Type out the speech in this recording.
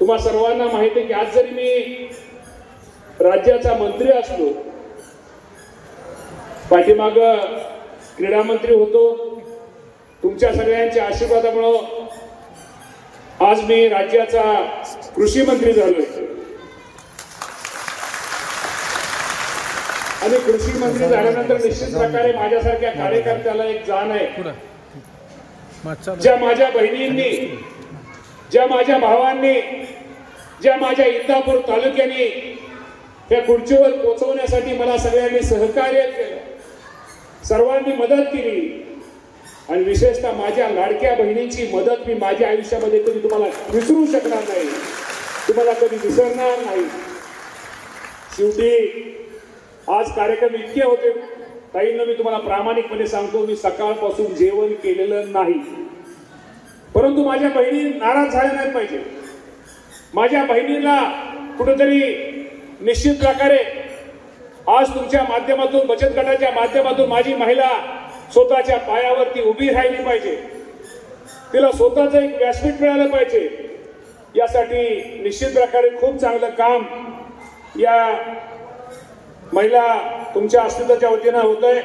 तुम्हा सर्वांना माहिती आहे की आज जरी मी राज्याचा मंत्री असलो, पाठीमाग क्रीडा मंत्री होतो, तुमच्या सगळ्यांच्या आशीर्वादामुळे आज मी राज्याचा कृषी मंत्री झालोय आणि कृषी मंत्री झाल्यानंतर निश्चित प्रकारे माझ्यासारख्या कार्यकर्त्याला एक जाण आहे, ज्या माझ्या बहिणींनी, ज्या माझ्या भावांनी, ज्या माझ्या इंदापूर तालुक्याने त्या खुर्चीवर पोहोचवण्यासाठी मला सगळ्यांनी सहकार्य केलं, सर्वांनी मदत केली आणि विशेषतः माझ्या लाडक्या बहिणींची मदत मी माझ्या आयुष्यामध्ये कधी तुम्हाला विसरू शकणार नाही, तुम्हाला कधी विसरणार नाही। शेवटी आज कार्यक्रम इतके होते, ताईंना मी तुम्हाला प्रामाणिकपणे सांगतो, मी सकाळपासून जेवण केलेलं नाही, परंतु माझ्या बहिणी नाराज झाल्या नाही पाहिजे। माझ्या बहिणीला कुठेतरी निश्चित प्रकारे आज तुमच्या माध्यमातून, बचत गटाच्या माध्यमातून माझी महिला स्वतःच्या पायावरती उभी राहिली पाहिजे, तिला स्वतःचं एक व्यासपीठ मिळालं पाहिजे। यासाठी निश्चित प्रकारे खूप चांगलं काम या महिला तुमच्या अस्तित्वाच्या वतीनं होतंय।